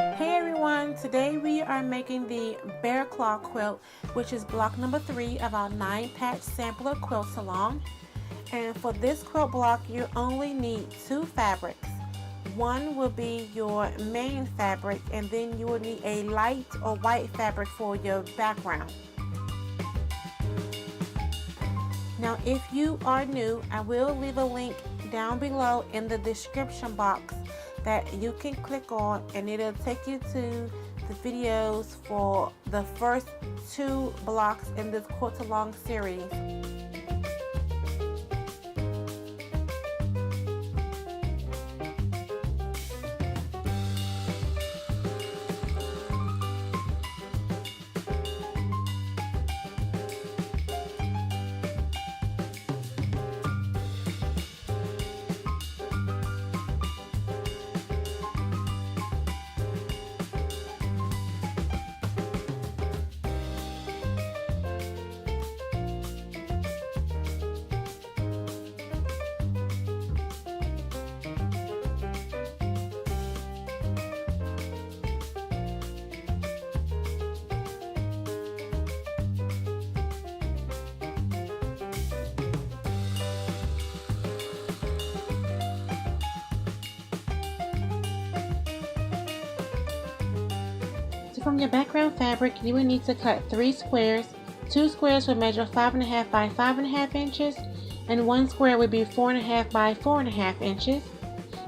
Hey everyone, today we are making the bear claw quilt, which is block number 3 of our 9-patch sampler quilt along. And for this quilt block, you only need 2 fabrics. One will be your main fabric, and then you will need a light or white fabric for your background. Now if you are new, I will leave a link down below in the description box that you can click on, and it'll take you to the videos for the first 2 blocks in this quilt along series. From your background fabric, you will need to cut 3 squares. 2 squares will measure 5.5 by 5.5 inches, and 1 square will be 4.5 by 4.5 inches.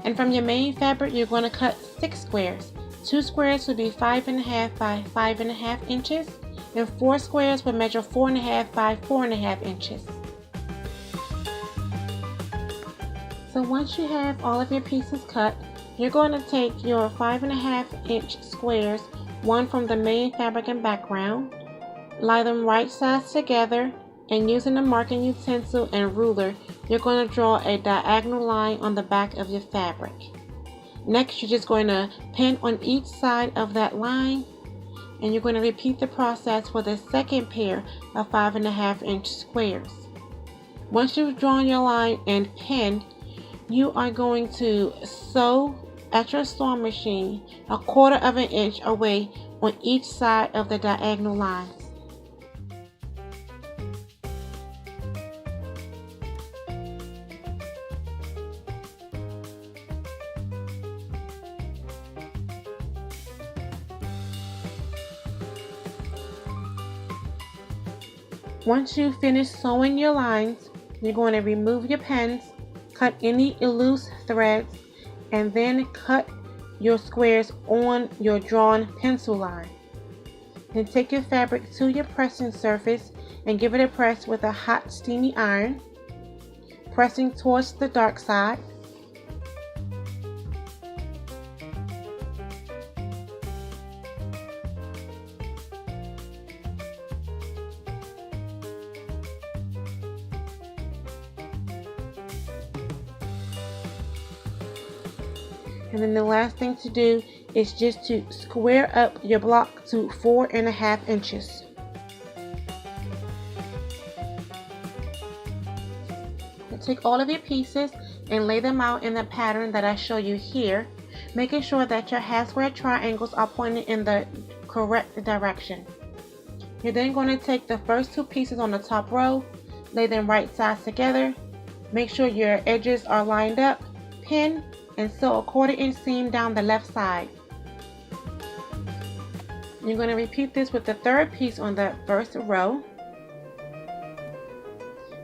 And from your main fabric, you're going to cut 6 squares. 2 squares will be 5.5 by 5.5 inches, and 4 squares will measure 4.5 by 4.5 inches. So once you have all of your pieces cut, you're going to take your 5.5 inch squares, one from the main fabric and background, lie them right sides together, and using a marking utensil and ruler, you're going to draw a diagonal line on the back of your fabric. Next, you're just going to pin on each side of that line, and you're going to repeat the process for the second pair of 5.5 inch squares. Once you've drawn your line and pinned, you are going to sew at your sewing machine 1/4 of an inch away on each side of the diagonal lines. Once you finish sewing your lines, you're going to remove your pins, cut any loose threads, and then cut your squares on your drawn pencil line. Then take your fabric to your pressing surface and give it a press with a hot steamy iron, pressing towards the dark side. And then the last thing to do is just to square up your block to 4.5 inches. Now take all of your pieces and lay them out in the pattern that I show you here, making sure that your half square triangles are pointed in the correct direction. You're then going to take the first 2 pieces on the top row, lay them right sides together, make sure your edges are lined up, pin, and sew a 1/4 inch seam down the left side. You're going to repeat this with the third piece on the first row.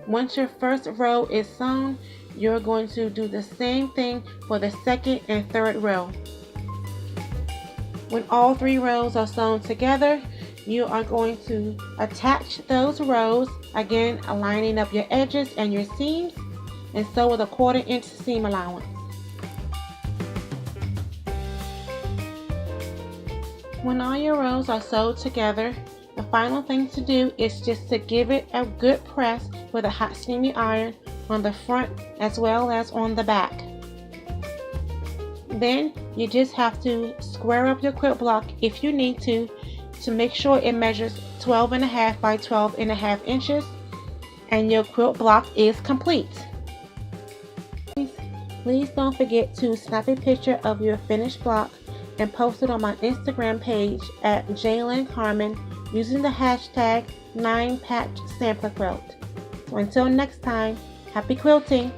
Once your first row is sewn, you're going to do the same thing for the second and third row. When all 3 rows are sewn together, you are going to attach those rows, again aligning up your edges and your seams, and sew with a 1/4 inch seam allowance. When all your rows are sewed together, the final thing to do is just to give it a good press with a hot steamy iron on the front as well as on the back. Then you just have to square up your quilt block if you need to make sure it measures 12.5 by 12.5 inches, and your quilt block is complete. Please don't forget to snap a picture of your finished block and post it on my Instagram page at Jalen Carmen using the hashtag 9patch Sampler Quilt. So until next time, happy quilting!